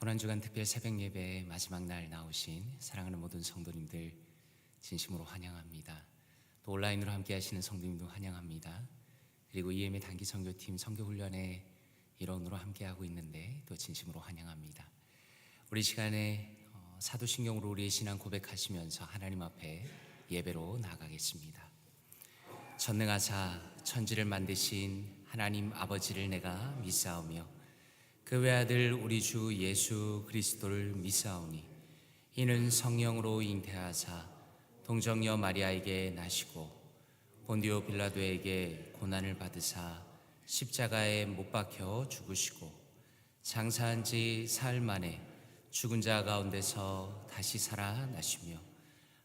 고난주간 특별 새벽 예배 마지막 날 나오신 사랑하는 모든 성도님들 진심으로 환영합니다. 또 온라인으로 함께 하시는 성도님도 환영합니다. 그리고 EM의 단기 선교팀 선교훈련의 일원으로 함께하고 있는데 또 진심으로 환영합니다. 우리 시간에 사도신경으로 우리의 신앙 고백하시면서 하나님 앞에 예배로 나아가겠습니다. 전능하사 천지를 만드신 하나님 아버지를 내가 믿사오며 그 외아들 우리 주 예수 그리스도를 믿사오니 이는 성령으로 잉태하사 동정녀 마리아에게 나시고 본디오 빌라도에게 고난을 받으사 십자가에 못 박혀 죽으시고 장사한 지 사흘 만에 죽은 자 가운데서 다시 살아나시며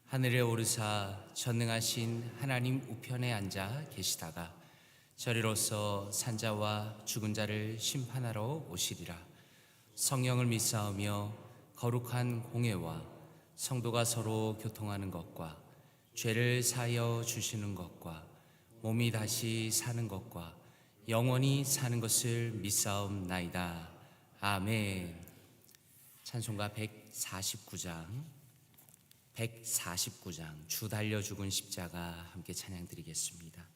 하늘에 오르사 전능하신 하나님 우편에 앉아 계시다가 저리로서 산자와 죽은 자를 심판하러 오시리라. 성령을 믿사오며 거룩한 공회와 성도가 서로 교통하는 것과 죄를 사하여 주시는 것과 몸이 다시 사는 것과 영원히 사는 것을 믿사옵나이다. 아멘. 찬송가 149장 주 달려 죽은 십자가 함께 찬양 드리겠습니다.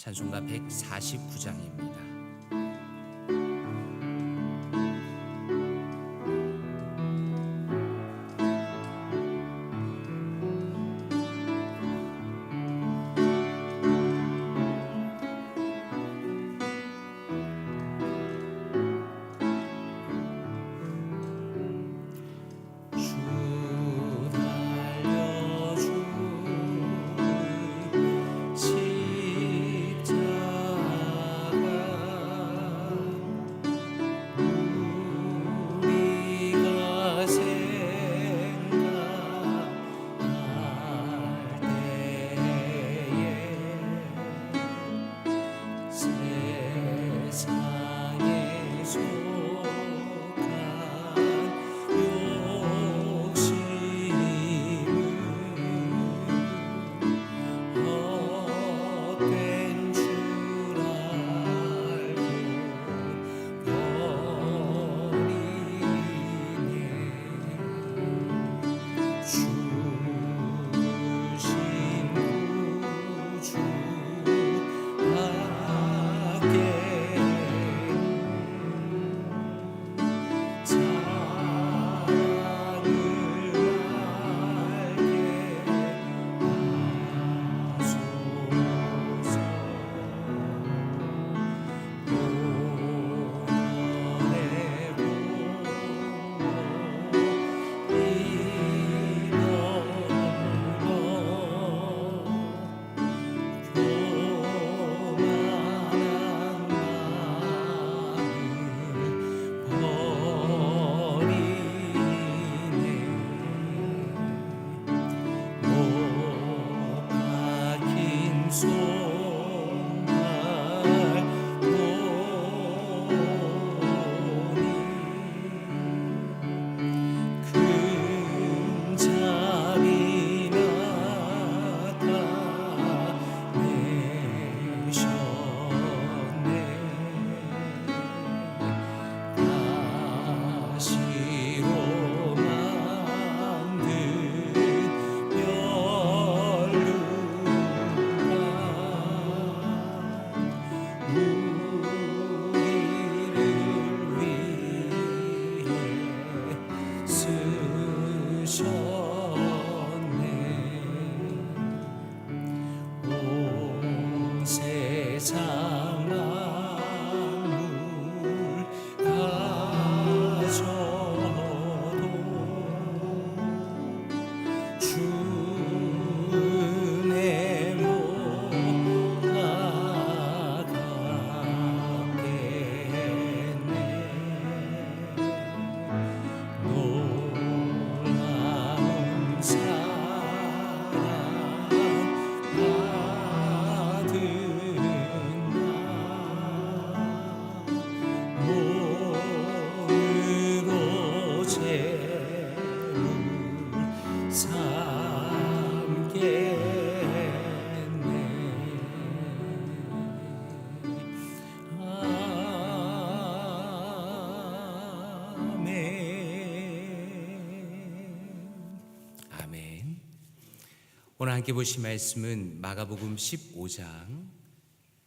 찬송가 149장입니다. 오늘 함께 보실 말씀은 마가복음 15장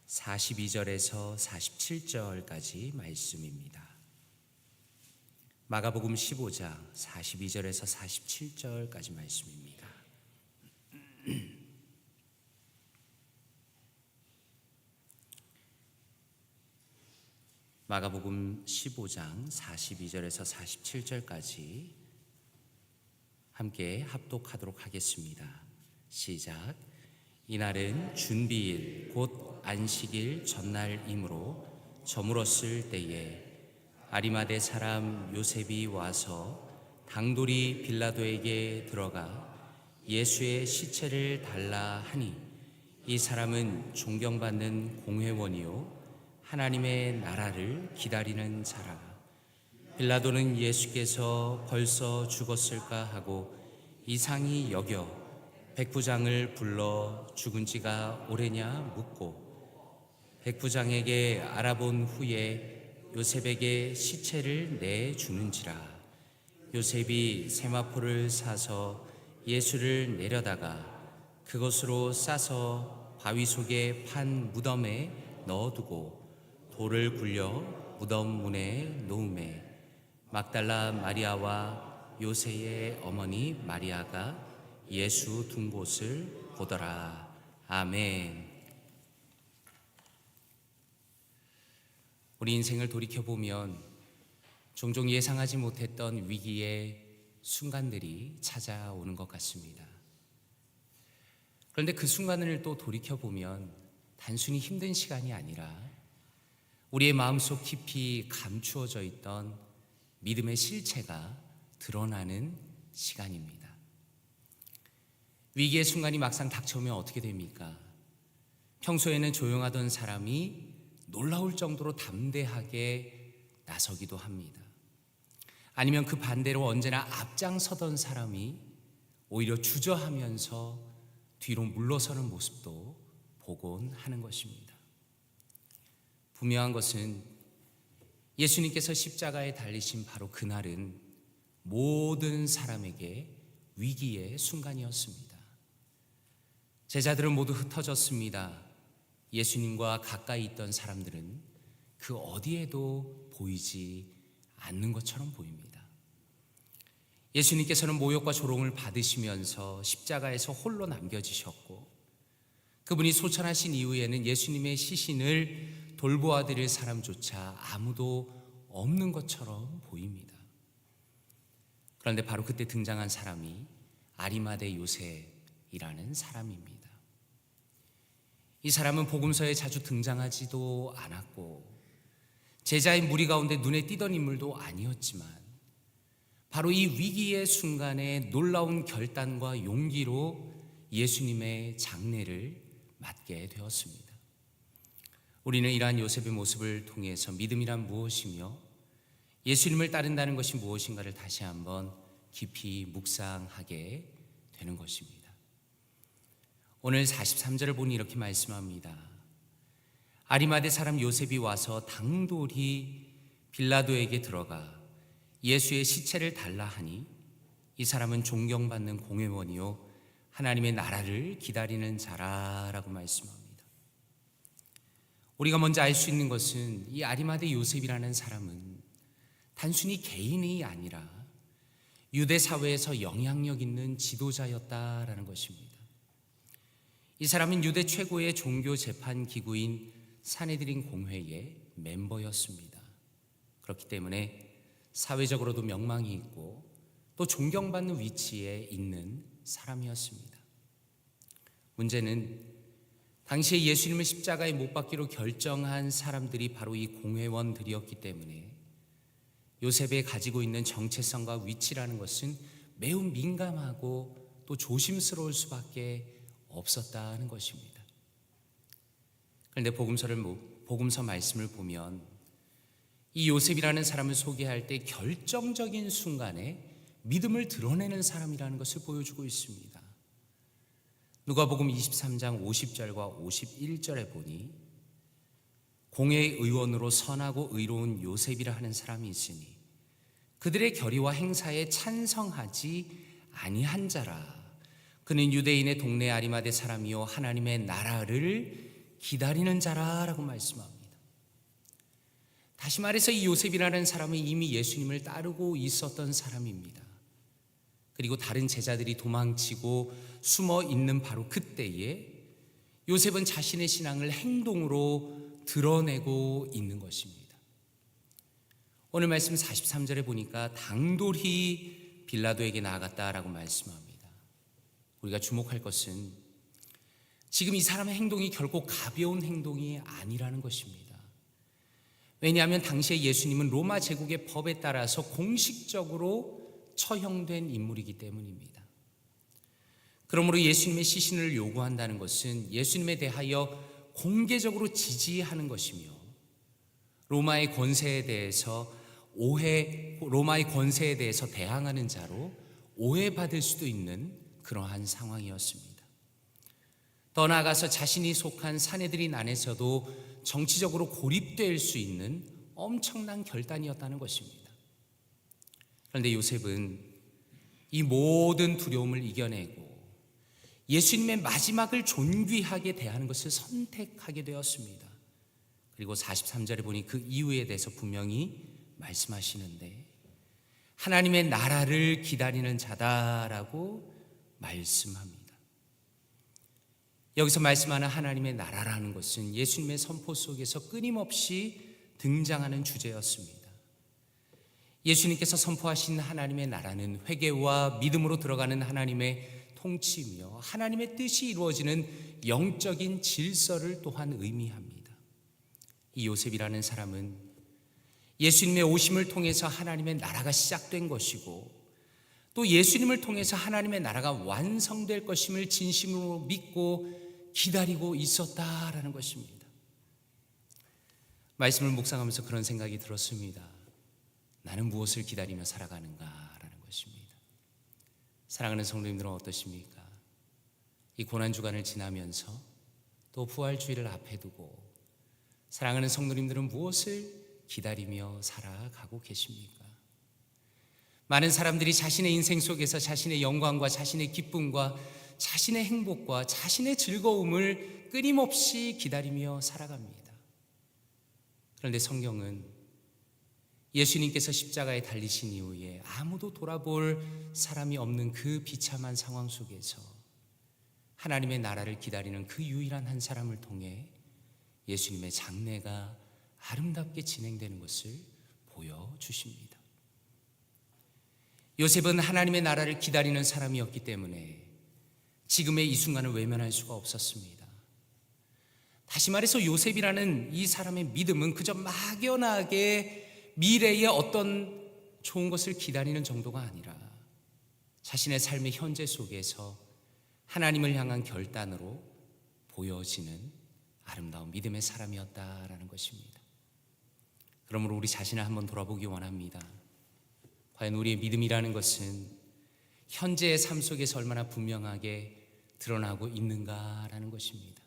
42절에서 47절까지 말씀입니다. 마가복음 15장 42절에서 47절까지 말씀입니다. 마가복음 15장 42절에서 47절까지 함께 합독하도록 하겠습니다. 시작. 이날은 준비일 곧 안식일 전날이므로 저물었을 때에 아리마대 사람 요셉이 와서 당돌이 빌라도에게 들어가 예수의 시체를 달라 하니 이 사람은 존경받는 공회원이요 하나님의 나라를 기다리는 자라. 빌라도는 예수께서 벌써 죽었을까 하고 이상히 여겨 백부장을 불러 죽은 지가 오래냐 묻고 백부장에게 알아본 후에 요셉에게 시체를 내주는지라. 요셉이 세마포를 사서 예수를 내려다가 그것으로 싸서 바위 속에 판 무덤에 넣어두고 돌을 굴려 무덤 문에 놓음에 막달라 마리아와 요새의 어머니 마리아가 예수 둔 곳을 보더라. 아멘. 우리 인생을 돌이켜보면 종종 예상하지 못했던 위기의 순간들이 찾아오는 것 같습니다. 그런데 그 순간을 또 돌이켜보면 단순히 힘든 시간이 아니라 우리의 마음속 깊이 감추어져 있던 믿음의 실체가 드러나는 시간입니다. 위기의 순간이 막상 닥쳐오면 어떻게 됩니까? 평소에는 조용하던 사람이 놀라울 정도로 담대하게 나서기도 합니다. 아니면 그 반대로 언제나 앞장서던 사람이 오히려 주저하면서 뒤로 물러서는 모습도 보곤 하는 것입니다. 분명한 것은 예수님께서 십자가에 달리신 바로 그날은 모든 사람에게 위기의 순간이었습니다. 제자들은 모두 흩어졌습니다. 예수님과 가까이 있던 사람들은 그 어디에도 보이지 않는 것처럼 보입니다. 예수님께서는 모욕과 조롱을 받으시면서 십자가에서 홀로 남겨지셨고 그분이 소천하신 이후에는 예수님의 시신을 돌보아 드릴 사람조차 아무도 없는 것처럼 보입니다. 그런데 바로 그때 등장한 사람이 아리마대 요셉이라는 사람입니다. 이 사람은 복음서에 자주 등장하지도 않았고 제자의 무리 가운데 눈에 띄던 인물도 아니었지만 바로 이 위기의 순간에 놀라운 결단과 용기로 예수님의 장례를 맡게 되었습니다. 우리는 이러한 요셉의 모습을 통해서 믿음이란 무엇이며 예수님을 따른다는 것이 무엇인가를 다시 한번 깊이 묵상하게 되는 것입니다. 오늘 43절을 보니 이렇게 말씀합니다. 아리마대 사람 요셉이 와서 당돌이 빌라도에게 들어가 예수의 시체를 달라 하니 이 사람은 존경받는 공회원이요 하나님의 나라를 기다리는 자라라고 말씀합니다. 우리가 먼저 알 수 있는 것은 이 아리마대 요셉이라는 사람은 단순히 개인이 아니라 유대 사회에서 영향력 있는 지도자였다라는 것입니다. 이 사람은 유대 최고의 종교 재판 기구인 산헤드린 공회의 멤버였습니다. 그렇기 때문에 사회적으로도 명망이 있고 또 존경받는 위치에 있는 사람이었습니다. 문제는 당시에 예수님을 십자가에 못 박기로 결정한 사람들이 바로 이 공회원들이었기 때문에 요셉이 가지고 있는 정체성과 위치라는 것은 매우 민감하고 또 조심스러울 수밖에 없었다는 것입니다. 그런데 복음서 말씀을 보면 이 요셉이라는 사람을 소개할 때 결정적인 순간에 믿음을 드러내는 사람이라는 것을 보여주고 있습니다. 누가복음 23장 50절과 51절에 보니 공회의원으로 선하고 의로운 요셉이라 하는 사람이 있으니 그들의 결의와 행사에 찬성하지 아니한 자라. 그는 유대인의 동네 아리마대 사람이요 하나님의 나라를 기다리는 자라라고 말씀합니다. 다시 말해서 이 요셉이라는 사람은 이미 예수님을 따르고 있었던 사람입니다. 그리고 다른 제자들이 도망치고 숨어 있는 바로 그때에 요셉은 자신의 신앙을 행동으로 드러내고 있는 것입니다. 오늘 말씀 43절에 보니까 당돌히 빌라도에게 나아갔다라고 말씀합니다. 우리가 주목할 것은 지금 이 사람의 행동이 결코 가벼운 행동이 아니라는 것입니다. 왜냐하면 당시에 예수님은 로마 제국의 법에 따라서 공식적으로 처형된 인물이기 때문입니다. 그러므로 예수님의 시신을 요구한다는 것은 예수님에 대하여 공개적으로 지지하는 것이며 로마의 권세에 대해서 대항하는 자로 오해받을 수도 있는 그러한 상황이었습니다. 더 나아가서 자신이 속한 사내들인 안에서도 정치적으로 고립될 수 있는 엄청난 결단이었다는 것입니다. 그런데 요셉은 이 모든 두려움을 이겨내고 예수님의 마지막을 존귀하게 대하는 것을 선택하게 되었습니다. 그리고 43절에 보니 그 이유에 대해서 분명히 말씀하시는데 하나님의 나라를 기다리는 자다라고 말씀합니다. 여기서 말씀하는 하나님의 나라라는 것은 예수님의 선포 속에서 끊임없이 등장하는 주제였습니다. 예수님께서 선포하신 하나님의 나라는 회개와 믿음으로 들어가는 하나님의 통치이며 하나님의 뜻이 이루어지는 영적인 질서를 또한 의미합니다. 이 요셉이라는 사람은 예수님의 오심을 통해서 하나님의 나라가 시작된 것이고 또 예수님을 통해서 하나님의 나라가 완성될 것임을 진심으로 믿고 기다리고 있었다라는 것입니다. 말씀을 묵상하면서 그런 생각이 들었습니다. 나는 무엇을 기다리며 살아가는가라는 것입니다. 사랑하는 성도님들은 어떠십니까? 이 고난주간을 지나면서 또 부활주의를 앞에 두고 사랑하는 성도님들은 무엇을 기다리며 살아가고 계십니까? 많은 사람들이 자신의 인생 속에서 자신의 영광과 자신의 기쁨과 자신의 행복과 자신의 즐거움을 끊임없이 기다리며 살아갑니다. 그런데 성경은 예수님께서 십자가에 달리신 이후에 아무도 돌아볼 사람이 없는 그 비참한 상황 속에서 하나님의 나라를 기다리는 그 유일한 한 사람을 통해 예수님의 장래가 아름답게 진행되는 것을 보여주십니다. 요셉은 하나님의 나라를 기다리는 사람이었기 때문에 지금의 이 순간을 외면할 수가 없었습니다. 다시 말해서 요셉이라는 이 사람의 믿음은 그저 막연하게 미래의 어떤 좋은 것을 기다리는 정도가 아니라 자신의 삶의 현재 속에서 하나님을 향한 결단으로 보여지는 아름다운 믿음의 사람이었다라는 것입니다. 그러므로 우리 자신을 한번 돌아보기 원합니다. 과연 우리의 믿음이라는 것은 현재의 삶 속에서 얼마나 분명하게 드러나고 있는가라는 것입니다.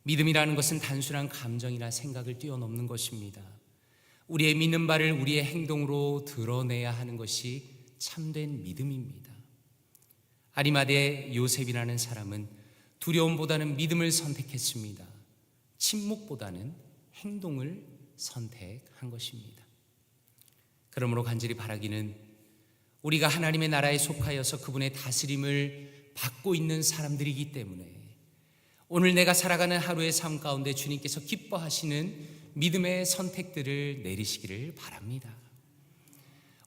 믿음이라는 것은 단순한 감정이나 생각을 뛰어넘는 것입니다. 우리의 믿는 바를 우리의 행동으로 드러내야 하는 것이 참된 믿음입니다. 아리마대 요셉이라는 사람은 두려움보다는 믿음을 선택했습니다. 침묵보다는 행동을 선택한 것입니다. 그러므로 간절히 바라기는 우리가 하나님의 나라에 속하여서 그분의 다스림을 받고 있는 사람들이기 때문에 오늘 내가 살아가는 하루의 삶 가운데 주님께서 기뻐하시는 믿음의 선택들을 내리시기를 바랍니다.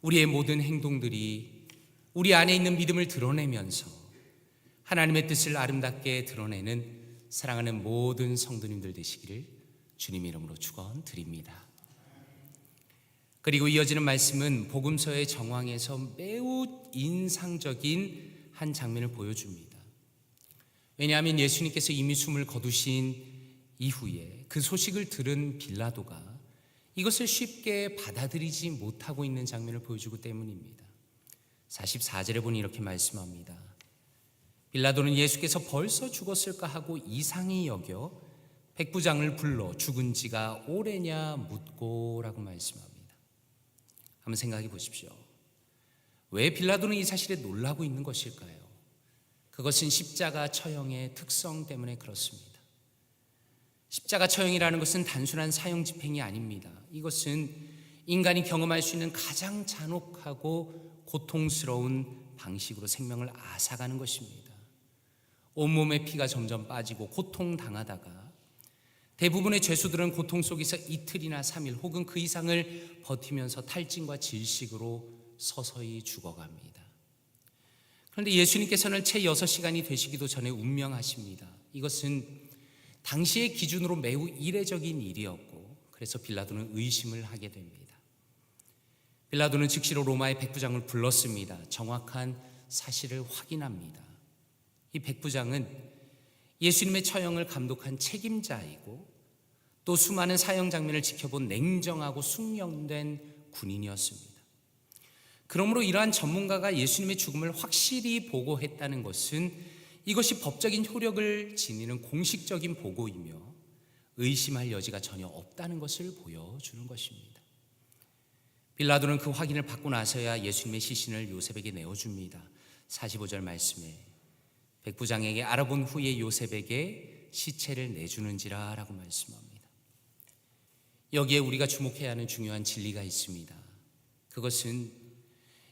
우리의 모든 행동들이 우리 안에 있는 믿음을 드러내면서 하나님의 뜻을 아름답게 드러내는 사랑하는 모든 성도님들 되시기를 주님 이름으로 축원드립니다. 그리고 이어지는 말씀은 복음서의 정황에서 매우 인상적인 한 장면을 보여줍니다. 왜냐하면 예수님께서 이미 숨을 거두신 이후에 그 소식을 들은 빌라도가 이것을 쉽게 받아들이지 못하고 있는 장면을 보여주기 때문입니다. 44절에 보니 이렇게 말씀합니다. 빌라도는 예수께서 벌써 죽었을까 하고 이상히 여겨 백부장을 불러 죽은 지가 오래냐 묻고 라고 말씀합니다. 한번 생각해 보십시오. 왜 빌라도는 이 사실에 놀라고 있는 것일까요? 그것은 십자가 처형의 특성 때문에 그렇습니다. 십자가 처형이라는 것은 단순한 사형 집행이 아닙니다. 이것은 인간이 경험할 수 있는 가장 잔혹하고 고통스러운 방식으로 생명을 앗아가는 것입니다. 온몸에 피가 점점 빠지고 고통당하다가 대부분의 죄수들은 고통 속에서 이틀이나 3일 혹은 그 이상을 버티면서 탈진과 질식으로 서서히 죽어갑니다. 그런데 예수님께서는 채 6시간이 되시기도 전에 운명하십니다. 이것은 당시의 기준으로 매우 이례적인 일이었고, 그래서 빌라도는 의심을 하게 됩니다. 빌라도는 즉시로 로마의 백부장을 불렀습니다. 정확한 사실을 확인합니다. 이 백부장은 예수님의 처형을 감독한 책임자이고 또 수많은 사형 장면을 지켜본 냉정하고 숙련된 군인이었습니다. 그러므로 이러한 전문가가 예수님의 죽음을 확실히 보고했다는 것은 이것이 법적인 효력을 지니는 공식적인 보고이며 의심할 여지가 전혀 없다는 것을 보여주는 것입니다. 빌라도는 그 확인을 받고 나서야 예수님의 시신을 요셉에게 내어줍니다. 45절 말씀에 백부장에게 알아본 후에 요셉에게 시체를 내주는지라 라고 말씀합니다. 여기에 우리가 주목해야 하는 중요한 진리가 있습니다. 그것은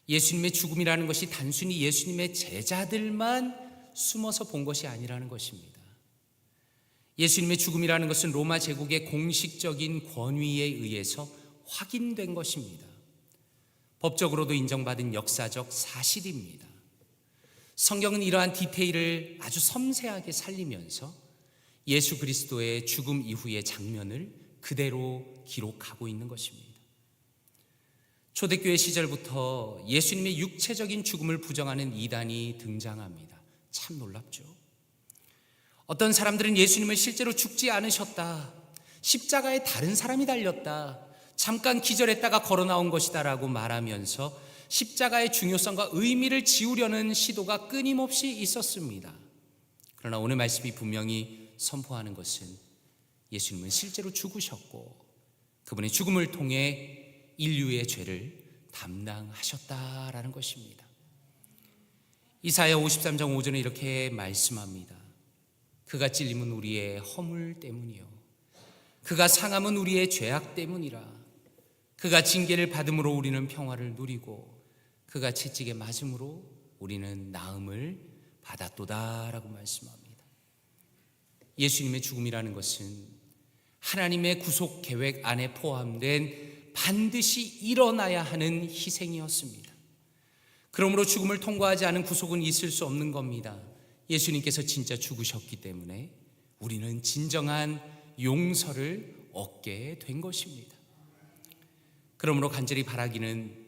예수님의 죽음이라는 것이 단순히 예수님의 제자들만 숨어서 본 것이 아니라는 것입니다. 예수님의 죽음이라는 것은 로마 제국의 공식적인 권위에 의해서 확인된 것입니다. 법적으로도 인정받은 역사적 사실입니다. 성경은 이러한 디테일을 아주 섬세하게 살리면서 예수 그리스도의 죽음 이후의 장면을 그대로 기록하고 있는 것입니다. 초대교회 시절부터 예수님의 육체적인 죽음을 부정하는 이단이 등장합니다. 참 놀랍죠. 어떤 사람들은 예수님은 실제로 죽지 않으셨다, 십자가에 다른 사람이 달렸다, 잠깐 기절했다가 걸어 나온 것이다 라고 말하면서 십자가의 중요성과 의미를 지우려는 시도가 끊임없이 있었습니다. 그러나 오늘 말씀이 분명히 선포하는 것은 예수님은 실제로 죽으셨고 그분의 죽음을 통해 인류의 죄를 담당하셨다라는 것입니다. 이사야 53장 5절에 이렇게 말씀합니다. 그가 찔림은 우리의 허물 때문이요 그가 상함은 우리의 죄악 때문이라. 그가 징계를 받음으로 우리는 평화를 누리고 그가 채찍에 맞음으로 우리는 나음을 받았도다 라고 말씀합니다. 예수님의 죽음이라는 것은 하나님의 구속 계획 안에 포함된 반드시 일어나야 하는 희생이었습니다. 그러므로 죽음을 통과하지 않은 구속은 있을 수 없는 겁니다. 예수님께서 진짜 죽으셨기 때문에 우리는 진정한 용서를 얻게 된 것입니다. 그러므로 간절히 바라기는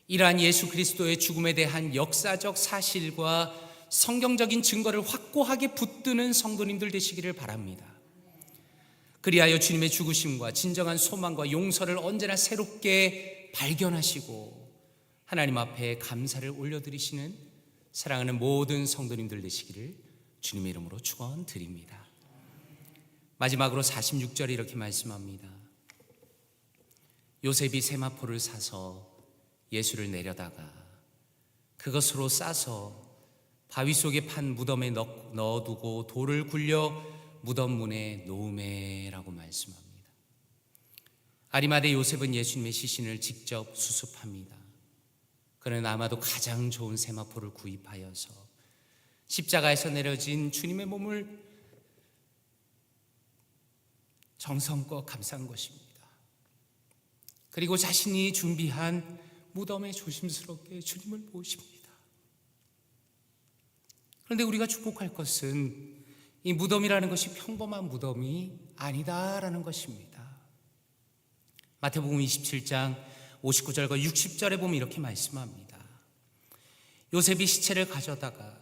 이러한 예수 그리스도의 죽음에 대한 역사적 사실과 성경적인 증거를 확고하게 붙드는 성도님들 되시기를 바랍니다. 그리하여 주님의 죽으심과 진정한 소망과 용서를 언제나 새롭게 발견하시고 하나님 앞에 감사를 올려드리시는 사랑하는 모든 성도님들 되시기를 주님의 이름으로 축원드립니다. 마지막으로 46절에 이렇게 말씀합니다. 요셉이 세마포를 사서 예수를 내려다가 그것으로 싸서 바위 속에 판 무덤에 넣어두고 돌을 굴려 무덤 문에 놓으매라고 말씀합니다. 아리마대 요셉은 예수님의 시신을 직접 수습합니다. 그는 아마도 가장 좋은 세마포를 구입하여서 십자가에서 내려진 주님의 몸을 정성껏 감싼 것입니다. 그리고 자신이 준비한 무덤에 조심스럽게 주님을 모십니다. 그런데 우리가 축복할 것은 이 무덤이라는 것이 평범한 무덤이 아니다라는 것입니다. 마태복음 27장 59절과 60절에 보면 이렇게 말씀합니다. 요셉이 시체를 가져다가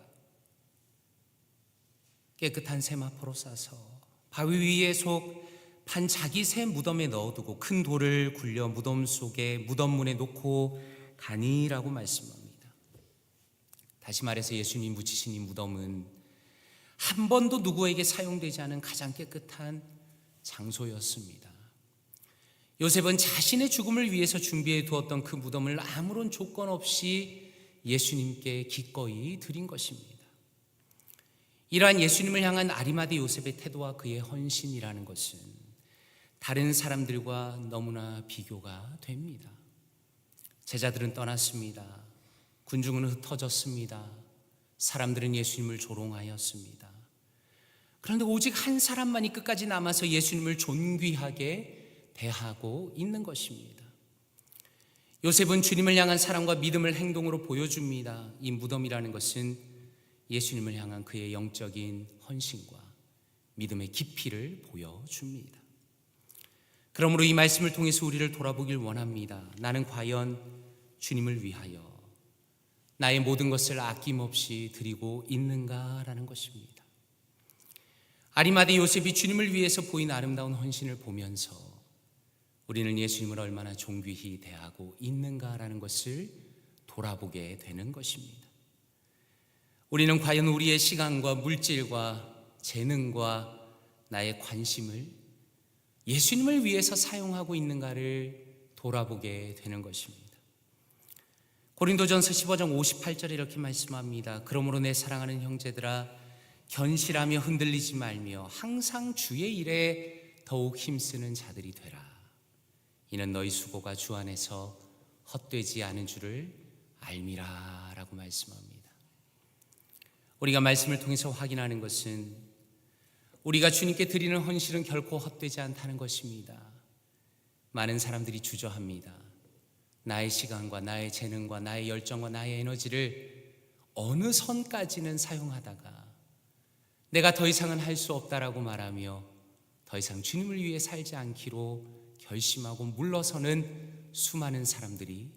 깨끗한 세마포로 싸서 바위 위에 속 판 자기 새 무덤에 넣어두고 큰 돌을 굴려 무덤 속에 무덤문에 놓고 가니라고 말씀합니다. 다시 말해서 예수님 묻히신 이 무덤은 한 번도 누구에게 사용되지 않은 가장 깨끗한 장소였습니다. 요셉은 자신의 죽음을 위해서 준비해 두었던 그 무덤을 아무런 조건 없이 예수님께 기꺼이 드린 것입니다. 이러한 예수님을 향한 아리마대 요셉의 태도와 그의 헌신이라는 것은 다른 사람들과 너무나 비교가 됩니다. 제자들은 떠났습니다. 군중은 흩어졌습니다. 사람들은 예수님을 조롱하였습니다. 그런데 오직 한 사람만이 끝까지 남아서 예수님을 존귀하게 대하고 있는 것입니다. 요셉은 주님을 향한 사랑과 믿음을 행동으로 보여줍니다. 이 무덤이라는 것은 예수님을 향한 그의 영적인 헌신과 믿음의 깊이를 보여줍니다. 그러므로 이 말씀을 통해서 우리를 돌아보길 원합니다. 나는 과연 주님을 위하여 나의 모든 것을 아낌없이 드리고 있는가라는 것입니다. 아리마대 요셉이 주님을 위해서 보인 아름다운 헌신을 보면서 우리는 예수님을 얼마나 존귀히 대하고 있는가라는 것을 돌아보게 되는 것입니다. 우리는 과연 우리의 시간과 물질과 재능과 나의 관심을 예수님을 위해서 사용하고 있는가를 돌아보게 되는 것입니다. 고린도전서 15장 58절에 이렇게 말씀합니다. 그러므로 내 사랑하는 형제들아, 견실하며 흔들리지 말며 항상 주의 일에 더욱 힘쓰는 자들이 되라. 이는 너희 수고가 주 안에서 헛되지 않은 줄을 알미라 라고 말씀합니다. 우리가 말씀을 통해서 확인하는 것은 우리가 주님께 드리는 헌신은 결코 헛되지 않다는 것입니다. 많은 사람들이 주저합니다. 나의 시간과 나의 재능과 나의 열정과 나의 에너지를 어느 선까지는 사용하다가 내가 더 이상은 할 수 없다라고 말하며 더 이상 주님을 위해 살지 않기로 결심하고 물러서는 수많은 사람들이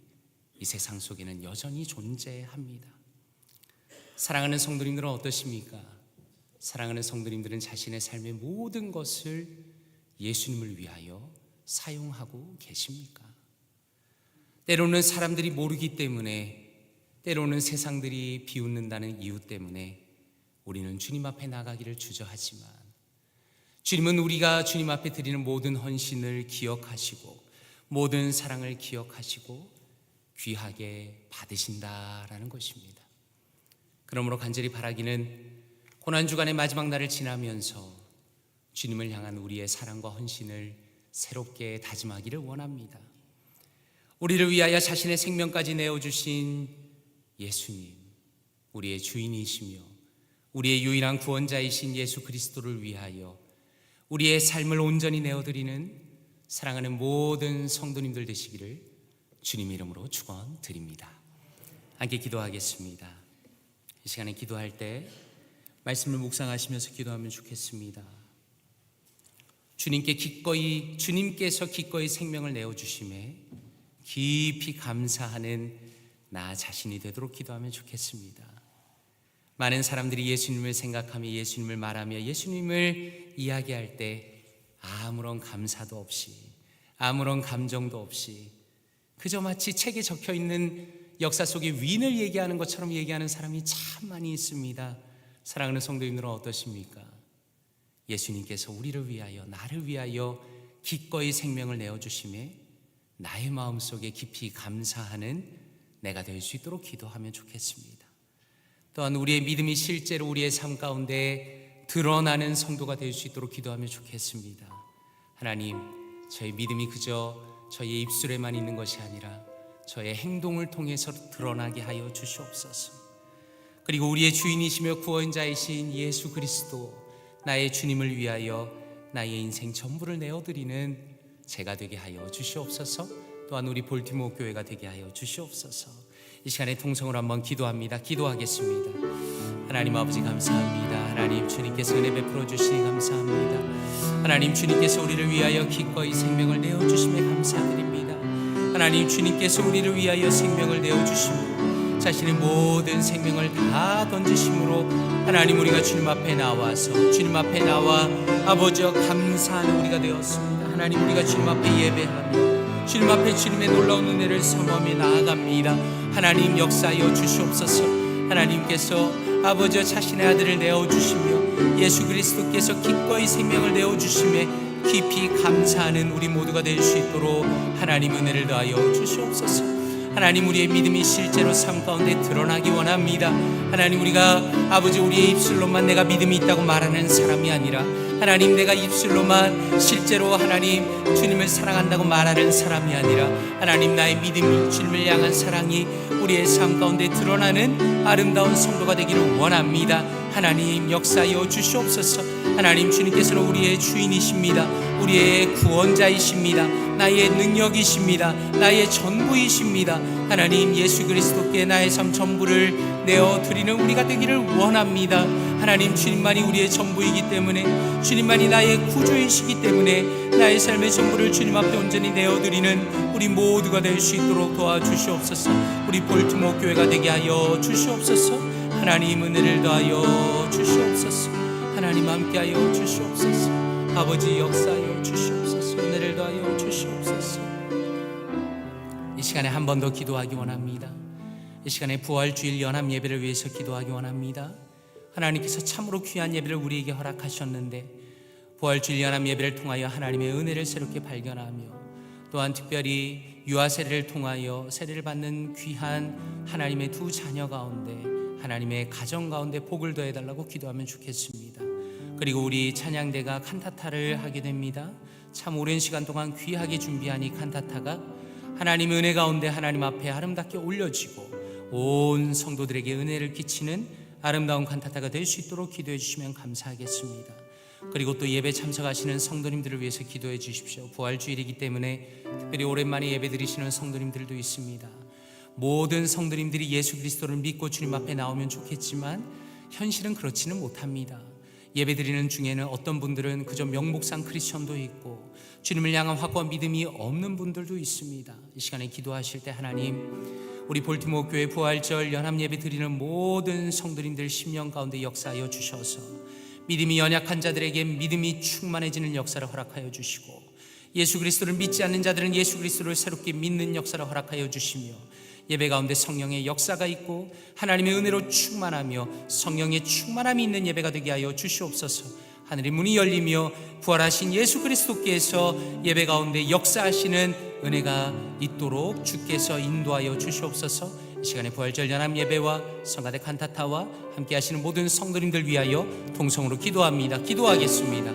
이 세상 속에는 여전히 존재합니다. 사랑하는 성도님들은 어떠십니까? 사랑하는 성도님들은 자신의 삶의 모든 것을 예수님을 위하여 사용하고 계십니까? 때로는 사람들이 모르기 때문에, 때로는 세상들이 비웃는다는 이유 때문에 우리는 주님 앞에 나가기를 주저하지만 주님은 우리가 주님 앞에 드리는 모든 헌신을 기억하시고 모든 사랑을 기억하시고 귀하게 받으신다라는 것입니다. 그러므로 간절히 바라기는 고난주간의 마지막 날을 지나면서 주님을 향한 우리의 사랑과 헌신을 새롭게 다짐하기를 원합니다. 우리를 위하여 자신의 생명까지 내어주신 예수님, 우리의 주인이시며 우리의 유일한 구원자이신 예수 그리스도를 위하여 우리의 삶을 온전히 내어드리는 사랑하는 모든 성도님들 되시기를 주님 이름으로 축원드립니다. 함께 기도하겠습니다. 이 시간에 기도할 때 말씀을 묵상하시면서 기도하면 좋겠습니다. 주님께서 기꺼이 생명을 내어주심에 깊이 감사하는 나 자신이 되도록 기도하면 좋겠습니다. 많은 사람들이 예수님을 생각하며 예수님을 말하며 예수님을 이야기할 때 아무런 감사도 없이 아무런 감정도 없이 그저 마치 책에 적혀있는 역사 속의 윈을 얘기하는 것처럼 얘기하는 사람이 참 많이 있습니다. 사랑하는 성도님들은 어떠십니까? 예수님께서 우리를 위하여 나를 위하여 기꺼이 생명을 내어주심에 나의 마음속에 깊이 감사하는 내가 될 수 있도록 기도하면 좋겠습니다. 또한 우리의 믿음이 실제로 우리의 삶 가운데 드러나는 성도가 될 수 있도록 기도하면 좋겠습니다. 하나님, 저의 믿음이 그저 저의 입술에만 있는 것이 아니라 저의 행동을 통해서 드러나게 하여 주시옵소서. 그리고 우리의 주인이시며 구원자이신 예수 그리스도, 나의 주님을 위하여 나의 인생 전부를 내어드리는 제가 되게 하여 주시옵소서. 또한 우리 볼티모어 교회가 되게 하여 주시옵소서. 이 시간에 통성으로 한번 기도합니다. 기도하겠습니다. 하나님 아버지 감사합니다. 하나님 주님께서 은혜 베풀어 주시니 감사합니다. 하나님 주님께서 우리를 위하여 기꺼이 생명을 내어주심에 감사드립니다. 하나님 주님께서 우리를 위하여 생명을 내어주시고 자신의 모든 생명을 다 던지심으로 하나님 우리가 주님 앞에 나와서 주님 앞에 나와 아버지와 감사하는 우리가 되었습니다. 하나님 우리가 주님 앞에 예배하며 주님 앞에 주님의 놀라운 은혜를 사모하며 나아갑니다. 하나님 역사하여 주시옵소서. 하나님께서 아버지와 자신의 아들을 내어주시며 예수 그리스도께서 기꺼이 생명을 내어주심에 깊이 감사하는 우리 모두가 될 수 있도록 하나님 은혜를 더하여 주시옵소서. 하나님, 우리의 믿음이 실제로 삶 가운데 드러나기 원합니다. 하나님, 우리가 아버지 우리의 입술로만 내가 믿음이 있다고 말하는 사람이 아니라 하나님, 내가 입술로만 실제로 하나님 주님을 사랑한다고 말하는 사람이 아니라 하나님, 나의 믿음이 주님을 향한 사랑이 우리의 삶 가운데 드러나는 아름다운 성도가 되기를 원합니다. 하나님, 역사하여 주시옵소서. 하나님, 주님께서는 우리의 주인이십니다. 우리의 구원자이십니다. 나의 능력이십니다. 나의 전부이십니다. 하나님, 예수 그리스도께 나의 삶 전부를 내어드리는 우리가 되기를 원합니다. 하나님, 주님만이 우리의 전부이기 때문에, 주님만이 나의 구주이시기 때문에 나의 삶의 전부를 주님 앞에 온전히 내어드리는 우리 모두가 될 수 있도록 도와주시옵소서. 우리 볼티모어 교회가 되게 하여 주시옵소서. 하나님, 은혜를 더하여 주시옵소서. 하나님, 함께하여 주시옵소서. 아버지, 역사하여 주시옵소서. 은혜를 더하여 주시옵소서. 이 시간에 한 번 더 기도하기 원합니다. 이 시간에 부활주일 연합 예배를 위해서 기도하기 원합니다. 하나님께서 참으로 귀한 예배를 우리에게 허락하셨는데 부활주일 연합 예배를 통하여 하나님의 은혜를 새롭게 발견하며 또한 특별히 유아 세례를 통하여 세례를 받는 귀한 하나님의 두 자녀 가운데, 하나님의 가정 가운데 복을 더해달라고 기도하면 좋겠습니다. 그리고 우리 찬양대가 칸타타를 하게 됩니다. 참 오랜 시간 동안 귀하게 준비한 이 칸타타가 하나님의 은혜 가운데 하나님 앞에 아름답게 올려지고 온 성도들에게 은혜를 끼치는 아름다운 칸타타가 될 수 있도록 기도해 주시면 감사하겠습니다. 그리고 또 예배 참석하시는 성도님들을 위해서 기도해 주십시오. 부활주일이기 때문에 특별히 오랜만에 예배 드리시는 성도님들도 있습니다. 모든 성도님들이 예수 그리스도를 믿고 주님 앞에 나오면 좋겠지만 현실은 그렇지는 못합니다. 예배 드리는 중에는 어떤 분들은 그저 명목상 크리스천도 있고 주님을 향한 확고한 믿음이 없는 분들도 있습니다. 이 시간에 기도하실 때 하나님, 우리 볼티모어 교회 부활절 연합 예배 드리는 모든 성도님들 심령 가운데 역사하여 주셔서 믿음이 연약한 자들에게 믿음이 충만해지는 역사를 허락하여 주시고, 예수 그리스도를 믿지 않는 자들은 예수 그리스도를 새롭게 믿는 역사를 허락하여 주시며, 예배 가운데 성령의 역사가 있고 하나님의 은혜로 충만하며 성령의 충만함이 있는 예배가 되게 하여 주시옵소서. 하늘의 문이 열리며 부활하신 예수 그리스도께서 예배 가운데 역사하시는 은혜가 있도록 주께서 인도하여 주시옵소서. 이 시간에 부활절 연합 예배와 성가대 칸타타와 함께 하시는 모든 성도님들 위하여 통성으로 기도합니다. 기도하겠습니다.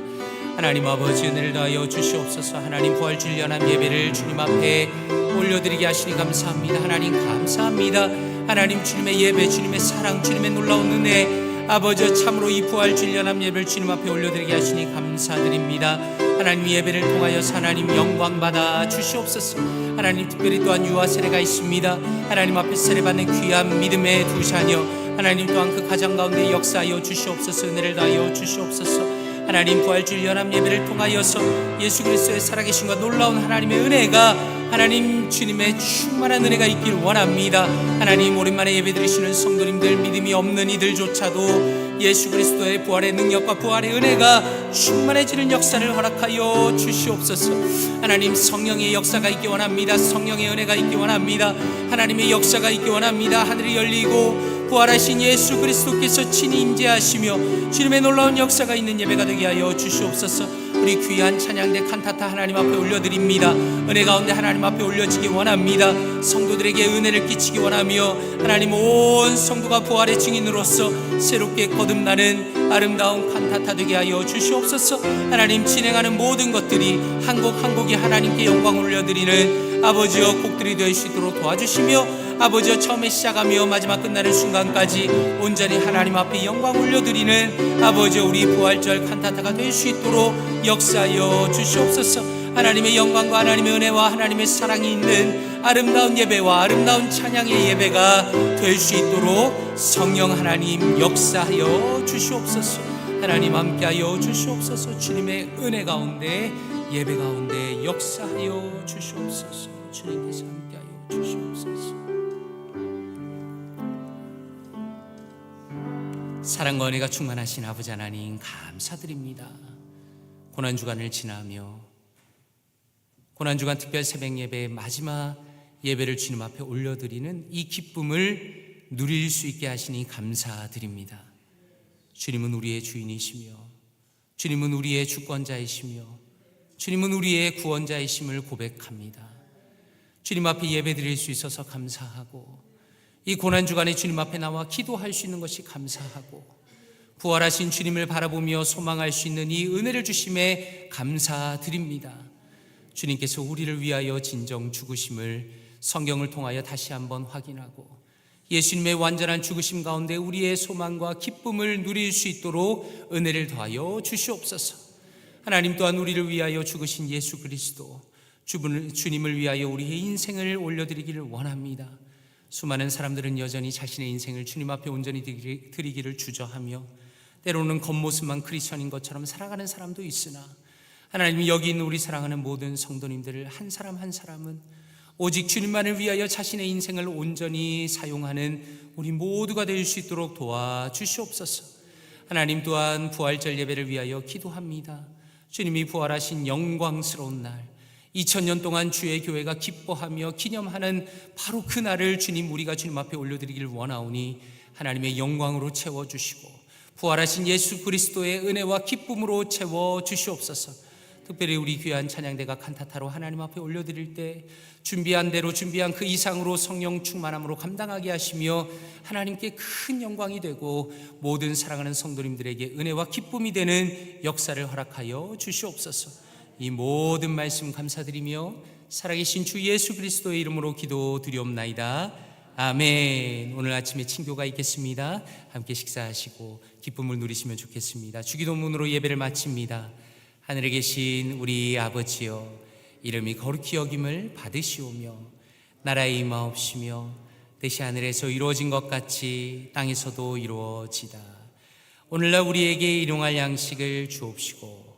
하나님 아버지, 은혜를 더하여 주시옵소서. 하나님, 부활주일 연합 예배를 주님 앞에 올려드리게 하시니 감사합니다. 하나님 감사합니다. 하나님, 주님의 예배, 주님의 사랑, 주님의 놀라운 은혜, 아버지 참으로 이 부활주일 연합 예배를 주님 앞에 올려드리게 하시니 감사드립니다. 하나님, 예배를 통하여서 하나님 영광 받아 주시옵소서. 하나님, 특별히 또한 유아 세례가 있습니다. 하나님 앞에 세례받는 귀한 믿음의 두 자녀, 하나님 또한 그 가정 가운데 역사하여 주시옵소서. 은혜를 다하여 주시옵소서. 하나님, 부활주일 연합 예배를 통하여서 예수 그리스도의 살아계심과 놀라운 하나님의 은혜가, 하나님 주님의 충만한 은혜가 있길 원합니다. 하나님, 오랜만에 예배 드리시는 성도님들, 믿음이 없는 이들조차도 예수 그리스도의 부활의 능력과 부활의 은혜가 충만해지는 역사를 허락하여 주시옵소서. 하나님, 성령의 역사가 있기 원합니다. 성령의 은혜가 있기 원합니다. 하나님의 역사가 있기 원합니다. 하늘이 열리고 부활하신 예수 그리스도께서 친히 임재하시며 주님의 놀라운 역사가 있는 예배가 되게 하여 주시옵소서. 우리 귀한 찬양대 칸타타 하나님 앞에 올려드립니다. 은혜 가운데 하나님 앞에 올려지기 원합니다. 성도들에게 은혜를 끼치기 원하며 하나님, 온 성도가 부활의 증인으로서 새롭게 거듭나는 아름다운 칸타타 되게 하여 주시옵소서. 하나님, 진행하는 모든 것들이 한 곡 한 곡이 하나님께 영광을 올려드리는 아버지여 곡들이 될 수 있도록 도와주시며, 아버지여 처음에 시작하며 마지막 끝나는 순간까지 온전히 하나님 앞에 영광 올려드리는 아버지여 우리 부활절 칸타타가 될 수 있도록 역사하여 주시옵소서. 하나님의 영광과 하나님의 은혜와 하나님의 사랑이 있는 아름다운 예배와 아름다운 찬양의 예배가 될 수 있도록 성령 하나님 역사하여 주시옵소서. 하나님, 함께하여 주시옵소서. 주님의 은혜 가운데 예배 가운데 역사하여 주시옵소서. 주님께서 함께하여 주시옵소서. 사랑과 은혜가 충만하신 아버지 하나님, 감사드립니다. 고난주간을 지나며 고난주간 특별 새벽 예배의 마지막 예배를 주님 앞에 올려드리는 이 기쁨을 누릴 수 있게 하시니 감사드립니다. 주님은 우리의 주인이시며 주님은 우리의 주권자이시며 주님은 우리의 구원자이심을 고백합니다. 주님 앞에 예배 드릴 수 있어서 감사하고, 이 고난주간에 주님 앞에 나와 기도할 수 있는 것이 감사하고, 부활하신 주님을 바라보며 소망할 수 있는 이 은혜를 주심에 감사드립니다. 주님께서 우리를 위하여 진정 죽으심을 성경을 통하여 다시 한번 확인하고, 예수님의 완전한 죽으심 가운데 우리의 소망과 기쁨을 누릴 수 있도록 은혜를 더하여 주시옵소서. 하나님 또한 우리를 위하여 죽으신 예수 그리스도, 주님을 위하여 우리의 인생을 올려드리기를 원합니다. 수많은 사람들은 여전히 자신의 인생을 주님 앞에 온전히 드리기를 주저하며, 때로는 겉모습만 크리스천인 것처럼 살아가는 사람도 있으나, 하나님이 여기 있는 우리 사랑하는 모든 성도님들을 한 사람 한 사람은 오직 주님만을 위하여 자신의 인생을 온전히 사용하는 우리 모두가 될 수 있도록 도와주시옵소서. 하나님 또한 부활절 예배를 위하여 기도합니다. 주님이 부활하신 영광스러운 날, 2000년 동안 주의 교회가 기뻐하며 기념하는 바로 그 날을 우리가 주님 앞에 올려드리기를 원하오니, 하나님의 영광으로 채워주시고 부활하신 예수 그리스도의 은혜와 기쁨으로 채워주시옵소서. 특별히 우리 귀한 찬양대가 칸타타로 하나님 앞에 올려드릴 때 준비한 대로, 준비한 그 이상으로 성령 충만함으로 감당하게 하시며, 하나님께 큰 영광이 되고 모든 사랑하는 성도님들에게 은혜와 기쁨이 되는 역사를 허락하여 주시옵소서. 이 모든 말씀 감사드리며 살아계신 주 예수 그리스도의 이름으로 기도드리옵나이다. 아멘. 오늘 아침에 친교가 있겠습니다. 함께 식사하시고 기쁨을 누리시면 좋겠습니다. 주기도문으로 예배를 마칩니다. 하늘에 계신 우리 아버지여, 이름이 거룩히 여김을 받으시오며, 나라의 임하옵시며, 뜻이 하늘에서 이루어진 것 같이 땅에서도 이루어지다. 오늘날 우리에게 일용할 양식을 주옵시고,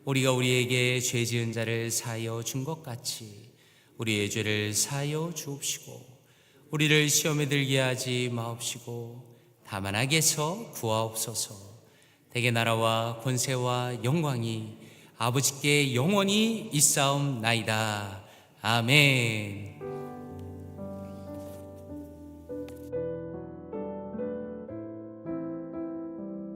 우리가 우리에게 죄 지은 자를 사하여 준 것 같이 우리의 죄를 사하여 주옵시고, 우리를 시험에 들게 하지 마옵시고 다만 악에서 구하옵소서. 대개 나라와 권세와 영광이 아버지께 영원히 있사옵나이다. 아멘.